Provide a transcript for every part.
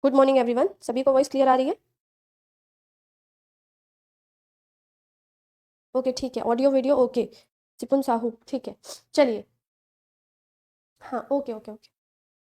Good morning everyone. सभी को voice clear आ रही है? ओके ठीक है, audio video okay. Sipun Sahu ठीक है, चलिए। हाँ ओके ओके ओके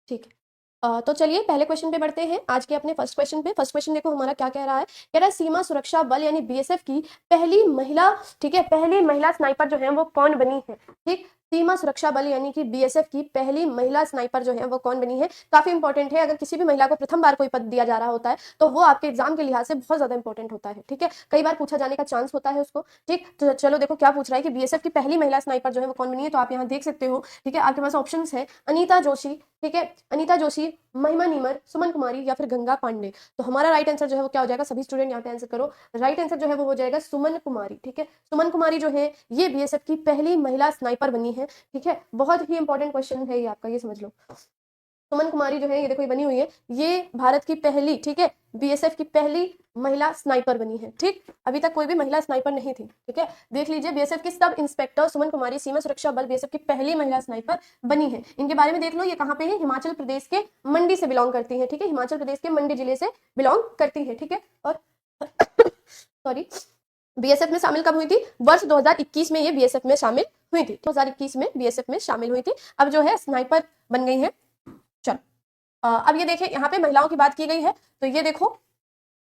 ठीक है। तो चलिए पहले क्वेश्चन पे बढ़ते हैं। आज के अपने फर्स्ट क्वेश्चन पे। फर्स्ट क्वेश्चन देखो हमारा क्या कह रहा है। कह रहा है सीमा सुरक्षा बल यानी बीएसएफ की पहली महिला, ठीक है, पहली महिला स्नाइपर जो है वो कौन बनी है। ठीक, सीमा सुरक्षा बल यानी कि बीएसएफ की पहली महिला स्नाइपर जो है वो कौन बनी है। काफी इंपॉर्टेंट है। अगर किसी भी महिला को प्रथम बार कोई पद दिया जा रहा होता है तो वो आपके एग्जाम के लिहाज से बहुत ज्यादा इंपॉर्टेंट होता है। ठीक है, कई बार पूछा जाने का चांस होता है उसको। ठीक, तो चलो देखो क्या पूछ रहा है कि बीएसएफ की पहली महिला स्नाइपर जो है वो कौन बनी है। तो आप यहाँ देख सकते हो, ठीक है, आपके पास ऑप्शन है अनीता जोशी, ठीक है, अनीता जोशी, महिमा नीमर, सुमन कुमारी या फिर गंगा पांडे। तो हमारा राइट आंसर जो है वो क्या हो जाएगा। सभी स्टूडेंट यहाँ पे आंसर करो। राइट आंसर जो है वो हो जाएगा सुमन कुमारी। ठीक है, सुमन कुमारी जो है ये बीएसएफ की पहली महिला स्नाइपर बनी है। ठीक है, बहुत ही इंपॉर्टेंट क्वेश्चन है ये आपका, ये समझ लो। सुमन कुमारी जो है ये देखो ये बनी हुई है, ये भारत की पहली, ठीक है, बीएसएफ की पहली महिला स्नाइपर बनी है। ठीक, अभी तक कोई भी महिला स्नाइपर नहीं थी। ठीक है, देख लीजिए बीएसएफ की सब इंस्पेक्टर सुमन कुमारी सीमा सुरक्षा बल बीएसएफ की पहली महिला स्नाइपर बनी है। इनके बारे में देख लो, ये कहाँ पे है, हिमाचल प्रदेश के मंडी से बिलोंग करती है। ठीक है, हिमाचल प्रदेश के मंडी जिले से बिलोंग करती है। ठीक है, और सॉरी, बीएसएफ में शामिल कब हुई थी, वर्ष 2021 में ये बीएसएफ में शामिल हुई थी। 2021 में बीएसएफ में शामिल हुई थी। अब जो है स्नाइपर बन गई है। चलो अब ये देखें, यहाँ पे महिलाओं की बात की गई है तो ये देखो,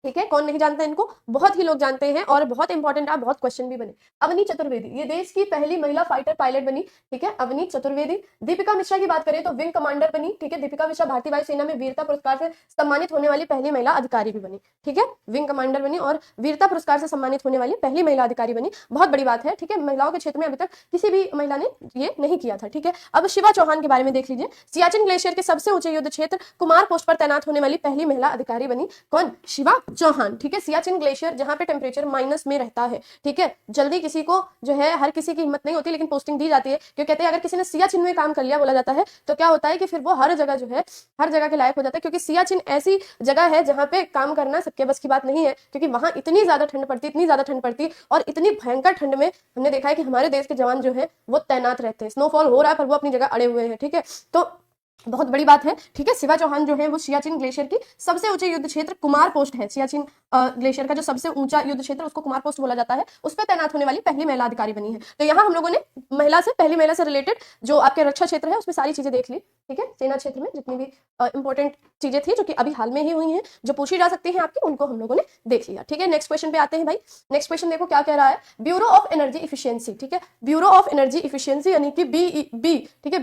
ठीक है, कौन नहीं जानता इनको, बहुत ही लोग जानते हैं और बहुत इंपॉर्टेंट आप, बहुत क्वेश्चन भी बने। अवनी चतुर्वेदी ये देश की पहली महिला फाइटर पायलट बनी। ठीक है, अवनी चतुर्वेदी। दीपिका मिश्रा की बात करें तो विंग कमांडर बनी। ठीक है, दीपिका मिश्रा भारतीय वायुसेना में वीरता पुरस्कार से सम्मानित होने वाली पहली महिला अधिकारी भी बनी। ठीक है, विंग कमांडर बनी और वीरता पुरस्कार से सम्मानित होने वाली पहली महिला अधिकारी बनी। बहुत बड़ी बात है। ठीक है, महिलाओं के क्षेत्र में अभी तक किसी भी महिला ने ये नहीं किया था। ठीक है, अब शिवा चौहान के बारे में देख लीजिए। सियाचिन ग्लेशियर के सबसे ऊंचे युद्ध क्षेत्र कुमार पोस्ट पर तैनात होने वाली पहली महिला अधिकारी बनी। कौन, शिवा चौहान। ठीक है, सियाचिन ग्लेशियर जहां पे टेम्परेचर माइनस में रहता है। ठीक है, जल्दी किसी को जो है, हर किसी की हिम्मत नहीं होती लेकिन पोस्टिंग दी जाती है, क्योंकि कहते हैं अगर किसी ने सियाचिन में काम कर लिया, बोला जाता है, तो क्या होता है कि फिर वो हर जगह जो है, हर जगह के लायक हो जाता है। क्योंकि सियाचिन ऐसी जगह है जहां पे काम करना सबके बस की बात नहीं है, क्योंकि वहां इतनी ज्यादा ठंड पड़ती, इतनी ज्यादा ठंड पड़ती, और इतनी भयंकर ठंड में हमने देखा है कि हमारे देश के जवान जो है वो तैनात रहते हैं। स्नोफॉल हो रहा है पर वो अपनी जगह अड़े हुए हैं। ठीक है, तो बहुत बड़ी बात है। ठीक है, शिवा चौहान जो है वो सियाचिन ग्लेशियर की सबसे ऊंचे युद्ध क्षेत्र कुमार पोस्ट है। सियाचिन ग्लेशियर का जो सबसे ऊंचा युद्ध क्षेत्र उसको कुमार पोस्ट बोला जाता है, उस पर तैनात होने वाली पहली महिला अधिकारी बनी है। तो यहाँ हम लोगों ने महिला से, पहली महिला से रिलेटेड जो आपके रक्षा क्षेत्र है उसमें सारी चीजें देख ली। ठीक है, सेना क्षेत्र में जितनी भी इंपॉर्टेंट चीजें थी जो कि अभी हाल में ही हुई हैं, जो पूछी जा सकती है आपकी, उनको हम लोगों ने देख लिया। ठीक है, नेक्स्ट क्वेश्चन पे आते हैं भाई। नेक्स्ट क्वेश्चन देखो क्या कह रहा है। ब्यूरो ऑफ एनर्जी इफिशियंसी, ठीक है, ब्यूरो ऑफ एनर्जी इफिशियंसी यानी कि बीई, ठीक है,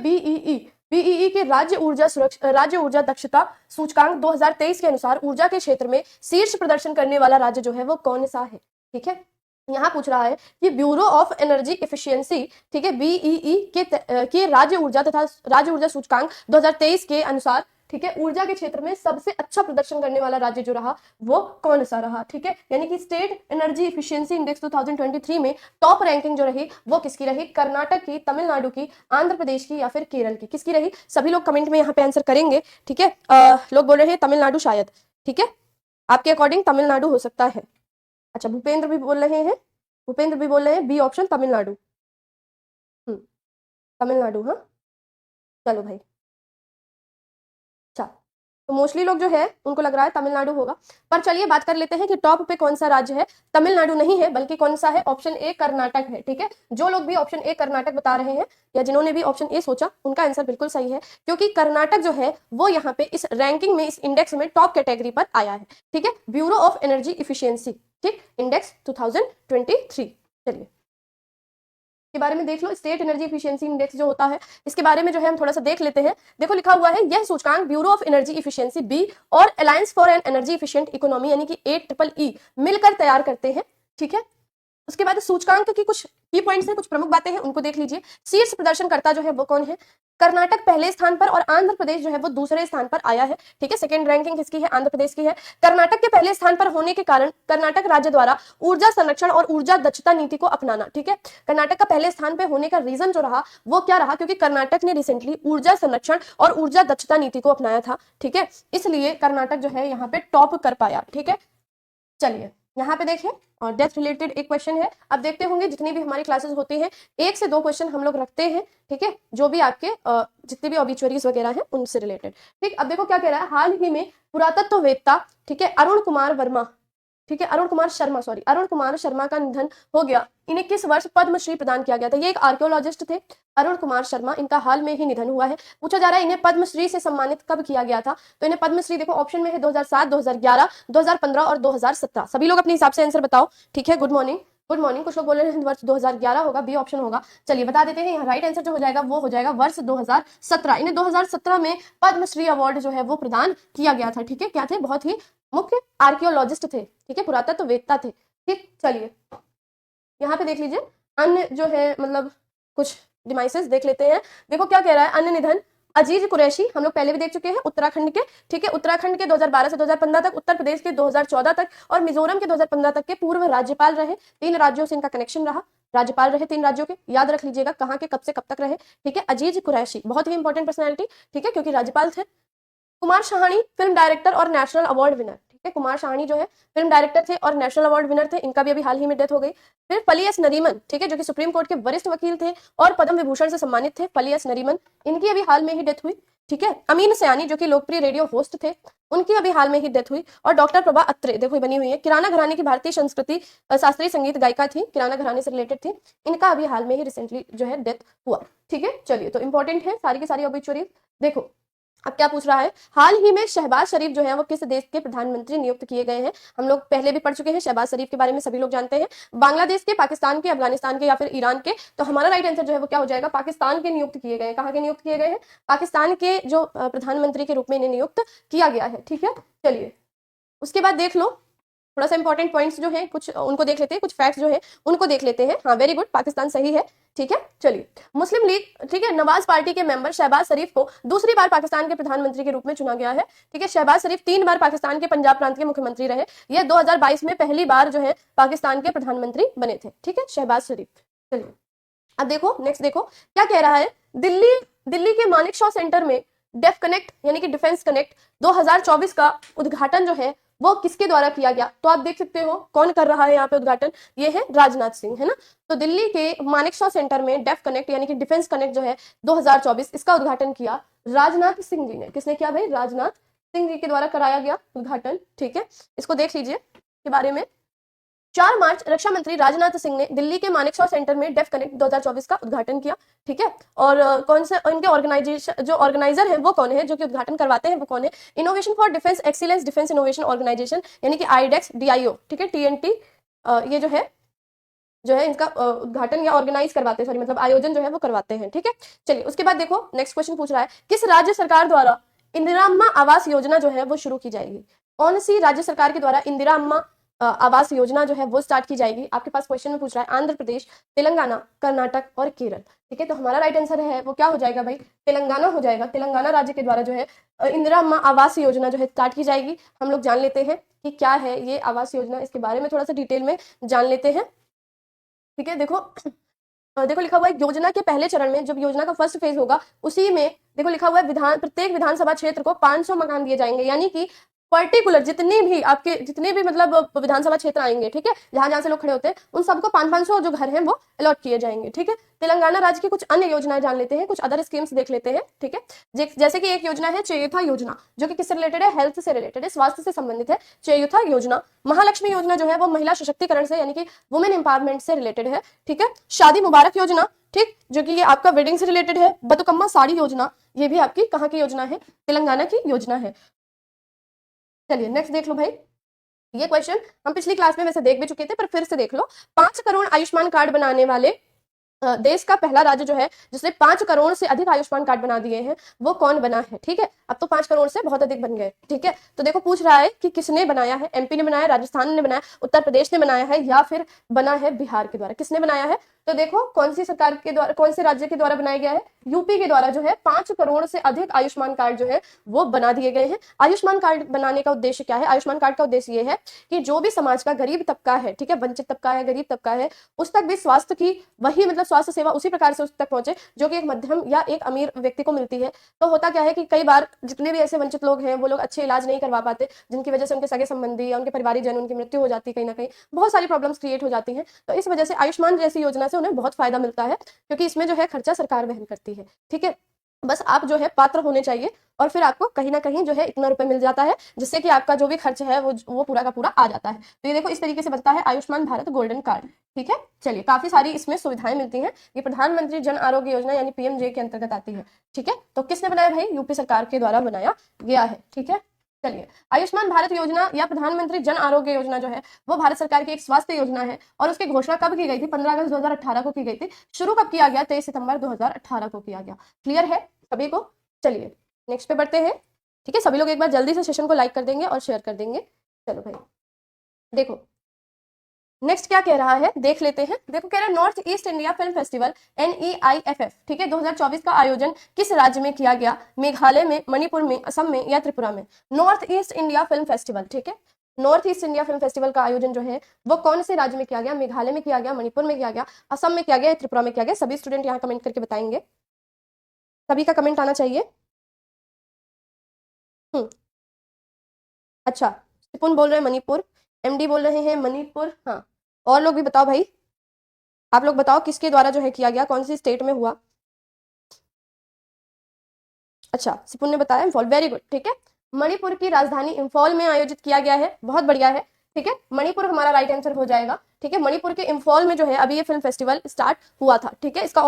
बीईई के राज्य ऊर्जा दक्षता सूचकांक 2023 के अनुसार ऊर्जा के क्षेत्र में शीर्ष प्रदर्शन करने वाला राज्य जो है वो कौन सा है। ठीक है, यहाँ पूछ रहा है कि ब्यूरो ऑफ एनर्जी इफिशियंसी, ठीक है, बीईई के राज्य ऊर्जा सूचकांक 2023 के अनुसार, ठीक है, ऊर्जा के क्षेत्र में सबसे अच्छा प्रदर्शन करने वाला राज्य जो रहा वो कौन सा रहा। ठीक है, यानी कि स्टेट एनर्जी इफिशियंसी इंडेक्स 2023 में टॉप रैंकिंग जो रही वो किसकी रही, कर्नाटक की, तमिलनाडु की, आंध्र प्रदेश की या फिर केरल की, किसकी रही। सभी लोग कमेंट में यहाँ पे आंसर करेंगे। ठीक है, लोग बोल रहे हैं तमिलनाडु शायद। ठीक है, आपके अकॉर्डिंग तमिलनाडु हो सकता है। अच्छा, भूपेंद्र भी बोल रहे हैं, भूपेंद्र भी बोल रहे हैं बी ऑप्शन तमिलनाडु। तमिलनाडु, हाँ, चलो भाई। अच्छा, तो मोस्टली लोग जो है उनको लग रहा है तमिलनाडु होगा। पर चलिए बात कर लेते हैं कि टॉप पे कौन सा राज्य है। तमिलनाडु नहीं है, बल्कि कौन सा है, ऑप्शन ए कर्नाटक है। ठीक है, जो लोग भी ऑप्शन ए कर्नाटक बता रहे हैं या जिन्होंने भी ऑप्शन ए सोचा उनका आंसर बिल्कुल सही है, क्योंकि कर्नाटक जो है वो यहाँ पे इस रैंकिंग में, इस इंडेक्स में टॉप कैटेगरी पर आया है। ठीक है, ब्यूरो ऑफ एनर्जी इफिशियंसी, ठीक, इंडेक्स 2023। चलिए के बारे में देख लो। स्टेट एनर्जी इफिशियंसी इंडेक्स जो होता है, इसके बारे में जो है हम थोड़ा सा देख लेते हैं। देखो लिखा हुआ है, यह सूचकांक bureau of energy efficiency B और alliance for an energy efficient economy यानी कि AEEE मिलकर तैयार करते हैं। ठीक है, उसके बाद सूचकांक की कुछ की पॉइंट्स हैं, कुछ प्रमुख बातें हैं, उनको देख लीजिए। शीर्ष प्रदर्शनकर्ता जो है वो कौन है, कर्नाटक पहले स्थान पर और आंध्र प्रदेश जो है वो दूसरे स्थान पर आया है। ठीक है, सेकंड रैंकिंग किसकी है, आंध्र प्रदेश की है। कर्नाटक के पहले स्थान पर होने के कारण कर्नाटक राज्य द्वारा ऊर्जा संरक्षण और ऊर्जा दक्षता नीति को अपनाना। ठीक है, कर्नाटक का पहले स्थान पर होने का रीजन जो रहा वो क्या रहा, क्योंकि कर्नाटक ने रिसेंटली ऊर्जा संरक्षण और ऊर्जा दक्षता नीति को अपनाया था। ठीक है, इसलिए कर्नाटक जो है यहाँ पे टॉप कर पाया। ठीक है, चलिए यहाँ पे देखिए और डेथ रिलेटेड एक क्वेश्चन है। अब देखते होंगे जितनी भी हमारी क्लासेस होती हैं 1 से 2 क्वेश्चन हम लोग रखते हैं, ठीक है, जो भी आपके जितने भी ऑबिचुअरीज वगैरह हैं उनसे रिलेटेड। ठीक, अब देखो क्या कह रहा है, हाल ही में पुरातत्ववेत्ता, ठीक है, अरुण कुमार वर्मा, ठीक है, अरुण कुमार शर्मा, सॉरी, अरुण कुमार शर्मा का निधन हो गया। इन्हें किस वर्ष पद्मश्री प्रदान किया गया था? ये एक आर्कियोलॉजिस्ट थे, अरुण कुमार शर्मा, इनका हाल में ही निधन हुआ है। पूछा जा रहा है इन्हें पद्मश्री से सम्मानित कब किया गया था? तो इन्हें पद्मश्री देखो ऑप्शन में है 2007, 2011, 2015 और 2017। सभी लोग अपने हिसाब से आंसर बताओ, ठीक है। Good morning, good morning. कुछ लोग बोल रहे हैं वर्ष 2011 होगा, बी ऑप्शन होगा। चलिए बता देते हैं, यहाँ राइट आंसर जो हो जाएगा वो हो जाएगा वर्ष 2017। इन्हें 2017 में पद्मश्री अवार्ड जो है वो प्रदान किया गया था, ठीक है। क्या थे? बहुत ही मुख्य आर्कियोलॉजिस्ट थे, ठीक है, पुरातत्ववेत्ता थे, ठीक। चलिए यहाँ पे देख लीजिए अन्य जो है मतलब कुछ डिमाइसेस देख लेते हैं। देखो क्या कह रहा है, अन्य निधन अजीज कुरैशी, हम लोग पहले भी देख चुके हैं, उत्तराखंड के, ठीक है, उत्तराखंड के 2012 से 2015 तक, उत्तर प्रदेश के 2014 तक और मिजोरम के 2015 तक के पूर्व राज्यपाल रहे। 3 राज्यों से इनका कनेक्शन रहा, राज्यपाल रहे 3 राज्यों के, याद रख लीजिएगा कहाँ के, कब से कब तक रहे, ठीक है। अजीज कुरैशी बहुत ही इंपॉर्टेंट पर्सनैलिटी, ठीक है, क्योंकि राज्यपाल थे। कुमार शाहनी फिल्म डायरेक्टर और नेशनल अवार्ड विनर, ठीक है, कुमार शाहनी जो है फिल्म डायरेक्टर थे और नेशनल अवार्ड विनर थे, इनका भी अभी हाल ही में डेथ हो गई। फिर फली एस नरीमन, ठीक है, जो कि सुप्रीम कोर्ट के वरिष्ठ वकील थे और पद्म विभूषण से सम्मानित थे, फली एस नरीमन, इनकी अभी हाल में ही डेथ हुई, ठीक है। अमीन सयानी जो कि लोकप्रिय रेडियो होस्ट थे, उनकी अभी हाल में ही डेथ हुई। और डॉक्टर प्रभा अत्रे देखो बनी हुई है, किराना घराने की भारतीय संस्कृति शास्त्रीय संगीत गायिका थी, किराना घराने से रिलेटेड थी, इनका अभी हाल में ही रिसेंटली जो है डेथ हुआ, ठीक है। चलिए तो इंपॉर्टेंट है सारी की सारी ऑबिचुअरीज। देखो अब क्या पूछ रहा है, हाल ही में शहबाज शरीफ जो है वो किस देश के प्रधानमंत्री नियुक्त किए गए हैं? हम लोग पहले भी पढ़ चुके हैं शहबाज शरीफ के बारे में, सभी लोग जानते हैं। बांग्लादेश के, पाकिस्तान के, अफगानिस्तान के या फिर ईरान के? तो हमारा राइट आंसर जो है वो क्या हो जाएगा, पाकिस्तान के नियुक्त किए गए हैं। कहाँ के नियुक्त किए गए हैं? पाकिस्तान के जो प्रधानमंत्री के रूप में इन्हें नियुक्त किया गया है, ठीक है। चलिए उसके बाद देख लो थोड़ा सा इंपॉर्टेंट पॉइंट्स जो है कुछ उनको देख लेते हैं, कुछ फैक्ट्स जो है उनको देख लेते हैं। हाँ वेरी गुड, पाकिस्तान सही है, ठीक है। चलिए मुस्लिम लीग, ठीक है, नवाज पार्टी के मेंबर शहबाज शरीफ को दूसरी बार पाकिस्तान के प्रधानमंत्री के रूप में चुना गया है, ठीक है। शहबाज शरीफ 3 बार पाकिस्तान के पंजाब प्रांत के मुख्यमंत्री रहे, ये 2022 में पहली बार जो है पाकिस्तान के प्रधानमंत्री बने थे, ठीक है, शहबाज शरीफ। चलिए अब देखो नेक्स्ट, देखो क्या कह रहा है, दिल्ली के मानिक शॉ सेंटर में डेफ कनेक्ट यानी कि डिफेंस कनेक्ट 2024 का उद्घाटन जो है वो किसके द्वारा किया गया? तो आप देख सकते हो कौन कर रहा है यहाँ पे उद्घाटन, ये है राजनाथ सिंह, है ना। तो दिल्ली के मानेकशॉ सेंटर में डेफ कनेक्ट यानी कि डिफेंस कनेक्ट जो है 2024 इसका उद्घाटन किया राजनाथ सिंह जी ने। किसने किया भाई? राजनाथ सिंह जी के द्वारा कराया गया उद्घाटन, ठीक है। इसको देख लीजिए के बारे में। 4 मार्च रक्षा मंत्री राजनाथ सिंह ने दिल्ली के मानेकशॉ सेंटर में डेफ कनेक्ट 2024 का उद्घाटन किया, ठीक है। और कौन से इनके ऑर्गेनाइजेशन जो ऑर्गेनाइजर है वो कौन है, जो कि उद्घाटन करवाते हैं वो कौन है? Innovation for defence excellence defence innovation organisation यानी कि आईडेक्स DIO, ठीक है, TNT, ये जो है इनका उद्घाटन या ऑर्गेनाइज करवाते हैं, सॉरी मतलब आयोजन जो है वो करवाते हैं, ठीक है। चलिए उसके बाद देखो नेक्स्ट क्वेश्चन पूछ रहा है, किस राज्य सरकार द्वारा इंदिरा अम्मा आवास योजना जो है वो शुरू की जाएगी? कौन सी राज्य सरकार के द्वारा इंदिरा अम्मा आवास योजना जो है वो स्टार्ट की जाएगी? आपके पास क्वेश्चन में पूछ रहा है आंध्र प्रदेश, तेलंगाना, कर्नाटक और केरल, ठीक है। तो हमारा राइट आंसर है वो क्या हो जाएगा भाई? तेलंगाना हो जाएगा। तेलंगाना राज्य के द्वारा जो है इंदिरा अम्मा आवास योजना जो है स्टार्ट की जाएगी। हम लोग जान लेते हैं कि क्या है ये आवास योजना, इसके बारे में थोड़ा सा डिटेल में जान लेते हैं, ठीक है। देखो लिखा हुआ है योजना के पहले चरण में, जब योजना का फर्स्ट फेज होगा उसी में देखो लिखा हुआ है प्रत्येक विधानसभा क्षेत्र को 500 मकान दिए जाएंगे, यानी कि पर्टिकुलर जितने भी मतलब विधानसभा क्षेत्र आएंगे, ठीक है, जहां जहां से लोग खड़े होते हैं उन सबको 500 जो घर हैं वो अलॉट किए जाएंगे, ठीक है। तेलंगाना राज्य की कुछ अन्य योजनाएं जान लेते हैं, कुछ अदर स्कीम्स देख लेते हैं, ठीक है। जैसे कि एक योजना है चेयुथा योजना, जो कि किससे रिलेटेड है? हेल्थ से रिलेटेड है, स्वास्थ्य से संबंधित है, चेयुथा योजना। महालक्ष्मी योजना जो है वो महिला सशक्तिकरण से यानी कि वुमेन एम्पावरमेंट से रिलेटेड है, ठीक है। शादी मुबारक योजना, ठीक, जो कि ये आपका वेडिंग से रिलेटेड है। बतुकम्मा साड़ी योजना, ये भी आपकी कहाँ की योजना है? तेलंगाना की योजना है। चलिए नेक्स्ट देख लो भाई, ये क्वेश्चन हम पिछली क्लास में वैसे देख भी चुके थे पर फिर से देख लो। 5 करोड़ आयुष्मान कार्ड बनाने वाले देश का पहला राज्य जो है जिसने 5 करोड़ से अधिक आयुष्मान कार्ड बना दिए हैं वो कौन बना है? ठीक है, अब तो 5 करोड़ से बहुत अधिक बन गए, ठीक है। तो देखो पूछ रहा है कि किसने बनाया है? MP ने बनाया, राजस्थान ने बनाया, उत्तर प्रदेश ने बनाया है या फिर बना है बिहार के द्वारा? किसने बनाया है? तो देखो कौन सी सरकार के द्वारा, कौन से राज्य के द्वारा बनाया गया है, यूपी के द्वारा जो है 5 करोड़ से अधिक आयुष्मान कार्ड जो है वो बना दिए गए हैं। आयुष्मान कार्ड बनाने का उद्देश्य क्या है, आयुष्मान कार्ड का उद्देश्य ये है कि जो भी समाज का गरीब तबका है, ठीक है, वंचित तबका है, गरीब तबका है, उस तक भी स्वास्थ्य की वही मतलब स्वास्थ्य सेवा उसी प्रकार से उस तक पहुंचे जो कि एक मध्यम या एक अमीर व्यक्ति को मिलती है। तो होता क्या है कि कई बार जितने भी ऐसे वंचित लोग हैं वो लोग अच्छे इलाज नहीं करवा पाते, जिनकी वजह से उनके सगे संबंधी या उनके परिवारिक जन उनकी मृत्यु हो जाती है, कहीं ना कहीं बहुत सारी प्रॉब्लम्स क्रिएट हो जाती हैं। तो इस वजह से आयुष्मान जैसी योजना से उन्हें बहुत फायदा मिलता है, क्योंकि इसमें जो है खर्चा सरकार वहन करती है। ठीक है, बस आप जो है पात्र होने चाहिए और फिर आपको कहीं ना कहीं जो है इतना रुपए मिल जाता है, जिससे कि आपका जो भी खर्च है वो पूरा का पूरा आ जाता है। तो ये देखो इस तरीके से बनता है आयुष्मान भारत गोल्डन कार्ड। ठीक है, चलिए काफी सारी इसमें सुविधाएं मिलती हैं। ये प्रधानमंत्री जन आरोग्य योजना यानी पीएमजे के अंतर्गत आती है। ठीक है, तो किसने बनाया भाई, यूपी सरकार के द्वारा बनाया गया है। ठीक है, चलिए आयुष्मान भारत योजना या प्रधानमंत्री जन आरोग्य योजना जो है वो भारत सरकार की एक स्वास्थ्य योजना है और उसकी घोषणा कब की गई थी, 15 अगस्त 2018 को की गई थी। शुरू कब किया गया, 23 सितंबर 2018 को किया गया। क्लियर है सभी को। चलिए नेक्स्ट पे बढ़ते हैं। ठीक है, सभी लोग एक बार जल्दी से सेशन को लाइक कर देंगे और शेयर कर देंगे। चलो भाई देखो नेक्स्ट क्या कह रहा है देख लेते हैं। देखो कह रहा है north east India film festival NEIFF, ठीक है, 2024 का आयोजन किस राज्य में किया गया, मेघालय में, मणिपुर में, असम में या त्रिपुरा में। North east India film festival, ठीक है, north east India film festival का आयोजन जो है वो कौन से राज्य में किया गया, मेघालय में किया गया, मणिपुर में किया गया, असम में किया गया, त्रिपुरा में किया गया। सभी स्टूडेंट यहाँ कमेंट करके बताएंगे, सभी का कमेंट आना चाहिए। अच्छा, सिपुन बोल रहे हैं मणिपुर, MD बोल रहे हैं मणिपुर। हाँ, और लोग भी बताओ भाई, आप लोग बताओ किसके द्वारा जो है किया गया, कौन सी स्टेट में हुआ। अच्छा, सिपुन ने बताया इम्फॉल, वेरी गुड। ठीक है, मणिपुर की राजधानी इम्फॉल में आयोजित किया गया है, बहुत बढ़िया है। ठीक है, मणिपुर हमारा राइट आंसर हो जाएगा। ठीक है, मणिपुर के इम्फॉल में जो है अभी ये फिल्म फेस्टिवल स्टार्ट हुआ था। ठीक है, इसका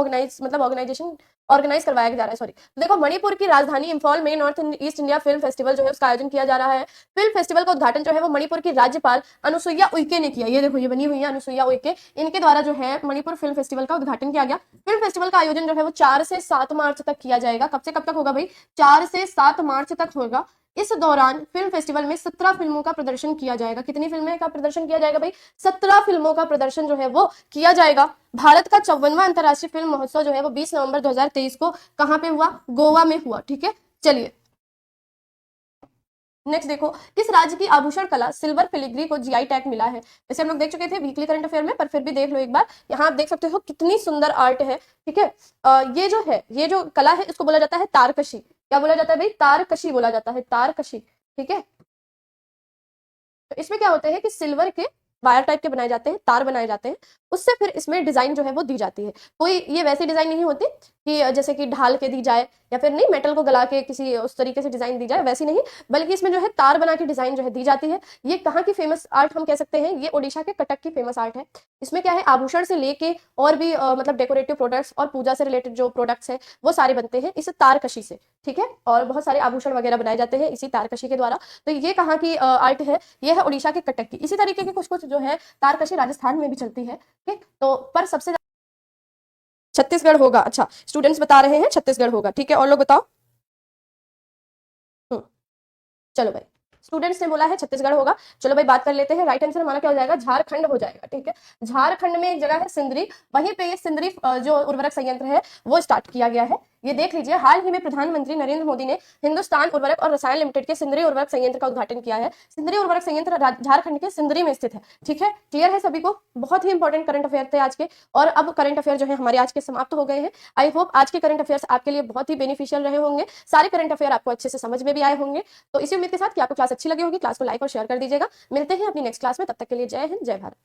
ऑर्गेनाइज करवाया जा रहा है, सॉरी। तो देखो मणिपुर की राजधानी इम्फॉल में north east India film festival जो है उसका आयोजन किया जा रहा है। फिल्म फेस्टिवल का उद्घाटन जो है वो मणिपुर की राज्यपाल अनुसुईया उइके ने किया। ये देखो ये बनी हुई है अनुसुईया उइके, इनके द्वारा जो है मणिपुर फिल्म फेस्टिवल का उद्घाटन किया गया। फिल्म फेस्टिवल का आयोजन जो है वो 4 से 7 मार्च तक किया जाएगा। कब से कब तक होगा भाई, 4 से 7 मार्च तक होगा। इस दौरान फिल्म फेस्टिवल में 17 फिल्मों का प्रदर्शन किया जाएगा। कितनी फिल्में का प्रदर्शन किया जाएगा भाई, 17 फिल्मों का प्रदर्शन जो है वो किया जाएगा। भारत का 54वां अंतर्राष्ट्रीय फिल्म महोत्सव जो है वो 20 नवंबर 2023 को कहां पे हुआ, गोवा में हुआ। ठीक है, चलिए नेक्स्ट देखो, किस राज्य की आभूषण कला सिल्वर फिलिग्री को GI टैग मिला है। जैसे हम लोग देख चुके थे वीकली करंट अफेयर में, पर फिर भी देख लो एक बार। यहाँ आप देख सकते हो कितनी सुंदर आर्ट है। ठीक है, ये जो है, ये जो कला है इसको बोला जाता है तारकशी। क्या बोला जाता है भाई, तारकशी बोला जाता है, तारकशी। ठीक है, तो इसमें क्या होता है कि सिल्वर के वायर टाइप के बनाए जाते हैं, तार बनाए जाते हैं, उससे फिर इसमें डिजाइन जो है वो दी जाती है। कोई ये वैसी डिजाइन नहीं होती कि जैसे कि ढाल के दी जाए या फिर नहीं मेटल को गला के किसी उस तरीके से डिजाइन दी जाए, वैसी नहीं, बल्कि इसमें जो है तार बना के डिजाइन जो है दी जाती है। ये कहाँ की फेमस आर्ट हम कह सकते हैं, ये ओडिशा के कटक की फेमस आर्ट है। इसमें क्या है, आभूषण से लेके और भी मतलब डेकोरेटिव प्रोडक्ट्स और पूजा से रिलेटेड जो प्रोडक्ट्स है वो सारे बनते हैं इस तारकशी से। ठीक है, और बहुत सारे आभूषण वगैरह बनाए जाते हैं इसी तारकशी के द्वारा। तो ये कहाँ की आर्ट है, ये है उड़ीसा के कटक की। इसी तरीके की कुछ कुछ जो है तारकशी राजस्थान में भी चलती है। ठीक, तो पर सबसे छत्तीसगढ़ होगा। अच्छा, स्टूडेंट्स बता रहे हैं छत्तीसगढ़ होगा। ठीक है, और लोग बताओ। चलो भाई, स्टूडेंट्स ने बोला है छत्तीसगढ़ होगा। चलो भाई बात कर लेते हैं, राइट आंसर हमारा क्या हो जाएगा, झारखंड हो जाएगा। ठीक है, झारखंड में एक जगह है सिंदरी, वहीं पे ये सिंदरी जो उर्वरक संयंत्र है वो स्टार्ट किया गया है। ये देख लीजिए, हाल ही में प्रधानमंत्री नरेंद्र मोदी ने हिंदुस्तान उर्वरक और रसायन लिमिटेड के सिंदरी उर्वरक संयंत्र का उद्घाटन किया है। सिंदरी उर्वरक संयंत्र झारखंड के सिंदरी में स्थित है। ठीक है, क्लियर है सभी को। बहुत ही इंपॉर्टेंट करंट अफेयर थे आज के, और अब करंट अफेयर जो है हमारे आज के समाप्त हो गए हैं। आई होप आज के करंट अफेयर्स आपके लिए बहुत ही बेनिफिशियल रहे होंगे, सारे करंट अफेयर आपको अच्छे से समझ में भी आए होंगे। तो इसी उम्मीद के साथ कि आपको क्लास अच्छी लगी होगी, क्लास को लाइक और शेयर कर दीजिएगा। मिलते हैं अपनी नेक्स्ट क्लास में, तब तक के लिए जय हिंद, जय भारत।